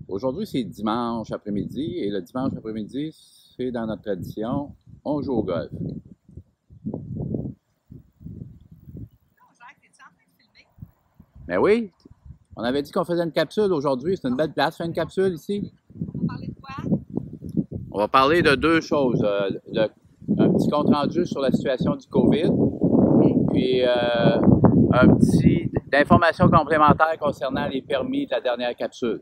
Aujourd'hui, c'est dimanche après-midi et le dimanche après-midi, c'est dans notre tradition, on joue au golf. Jacques, es-tu en train de filmer? Mais oui, on avait dit qu'on faisait une capsule aujourd'hui. C'est une belle place, faire une capsule ici. On va parler de quoi? On va parler de deux choses. Un petit compte-rendu sur la situation du COVID, puis un petit d'informations complémentaires concernant les permis de la dernière capsule.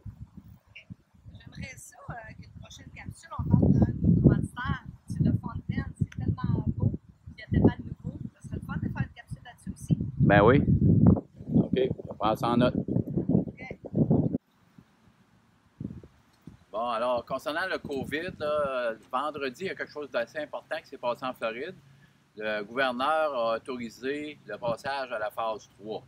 J'aimerais ça qu'une prochaine capsule, on parle d'un de nos commanditaires. C'est le Fontaine. C'est tellement beau. Il y a tellement de nouveaux. Ça serait le fun de faire une capsule là-dessus aussi. Ben oui. OK, on va prendre ça en note. OK. Bon, alors, concernant le COVID, là, vendredi, il y a quelque chose d'assez important qui s'est passé en Floride. Le gouverneur a autorisé le passage à la phase 3.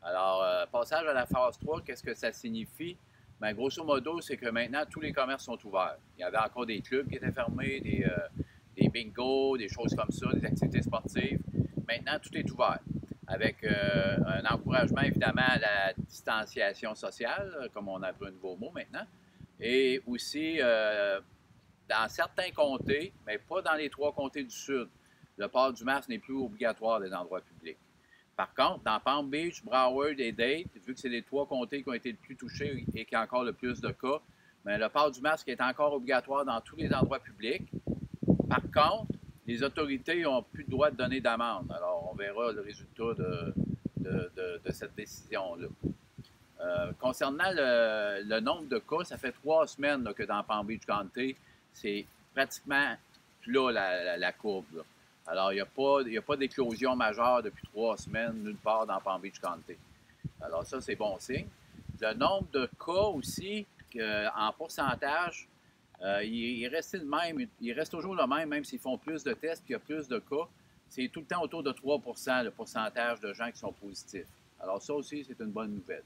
Alors, passage à la phase 3, qu'est-ce que ça signifie? Bien, grosso modo, c'est que maintenant, tous les commerces sont ouverts. Il y avait encore des clubs qui étaient fermés, des bingos, des choses comme ça, des activités sportives. Maintenant, tout est ouvert, avec un encouragement, évidemment, à la distanciation sociale, comme on a un nouveau mot maintenant, et aussi, dans certains comtés, mais pas dans les 3 comtés du Sud, le port du masque n'est plus obligatoire des endroits publics. Par contre, dans Palm Beach, Broward et Dade, vu que c'est les 3 comtés qui ont été le plus touchés et qui ont encore le plus de cas, bien, le port du masque est encore obligatoire dans tous les endroits publics. Par contre, les autorités n'ont plus le droit de donner d'amende. Alors, on verra le résultat de cette décision-là. Concernant le nombre de cas, ça fait 3 semaines là, que dans Palm Beach County, c'est pratiquement plat la courbe. Là. Alors, il n'y a pas d'éclosion majeure depuis 3 semaines nulle part dans Palm Beach County. Alors, ça, c'est bon signe. Le nombre de cas aussi, en pourcentage, il reste le même. Il reste toujours le même s'ils font plus de tests et il y a plus de cas. C'est tout le temps autour de 3 le pourcentage de gens qui sont positifs. Alors, ça aussi, c'est une bonne nouvelle.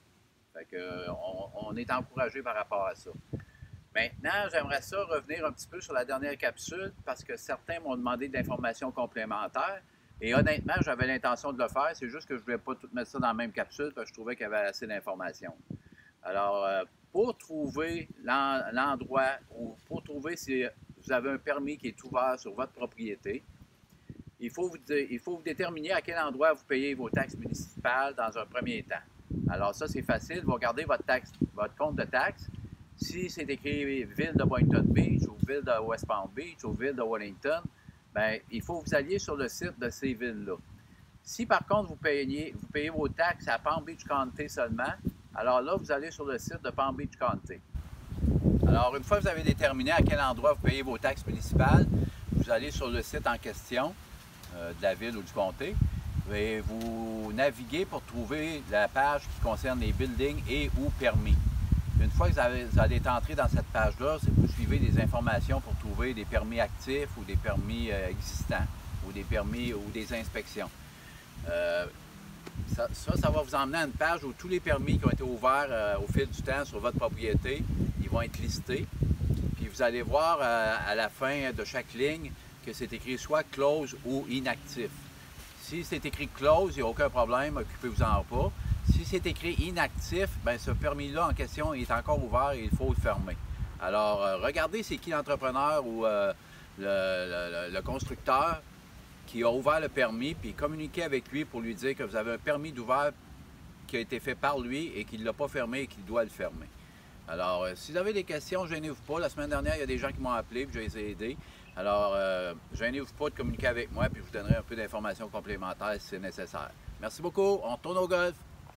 Fait que, on est encouragé par rapport à ça. Maintenant, j'aimerais ça revenir un petit peu sur la dernière capsule parce que certains m'ont demandé de l'information complémentaire. Et honnêtement, j'avais l'intention de le faire. C'est juste que je ne voulais pas tout mettre ça dans la même capsule parce que je trouvais qu'il y avait assez d'informations. Alors, pour trouver l'endroit ou pour trouver si vous avez un permis qui est ouvert sur votre propriété, il faut vous déterminer à quel endroit vous payez vos taxes municipales dans un premier temps. Alors ça, c'est facile. Vous regardez votre compte de taxes. Si c'est écrit Ville de Boynton Beach ou Ville de West Palm Beach ou Ville de Wellington, bien, il faut que vous alliez sur le site de ces villes-là. Si par contre vous payez vos taxes à Palm Beach County seulement, alors là, vous allez sur le site de Palm Beach County. Alors, une fois que vous avez déterminé à quel endroit vous payez vos taxes municipales, vous allez sur le site en question de la ville ou du comté et vous naviguez pour trouver la page qui concerne les buildings et ou permis. Une fois que vous allez être entré dans cette page-là, vous suivez des informations pour trouver des permis actifs ou des permis existants ou des permis ou des inspections. Ça va vous emmener à une page où tous les permis qui ont été ouverts au fil du temps sur votre propriété, ils vont être listés. Puis vous allez voir à la fin de chaque ligne que c'est écrit soit close ou inactif. Si c'est écrit close, il n'y a aucun problème, occupez-vous-en pas. Si c'est écrit inactif, bien ce permis-là en question est encore ouvert et il faut le fermer. Alors, regardez c'est qui l'entrepreneur ou le constructeur qui a ouvert le permis, puis communiquez avec lui pour lui dire que vous avez un permis d'ouvert qui a été fait par lui et qu'il ne l'a pas fermé et qu'il doit le fermer. Alors, si vous avez des questions, gênez-vous pas. La semaine dernière, il y a des gens qui m'ont appelé, puis je les ai aidés. Alors, gênez-vous pas de communiquer avec moi, puis je vous donnerai un peu d'informations complémentaires si c'est nécessaire. Merci beaucoup. On retourne au golf.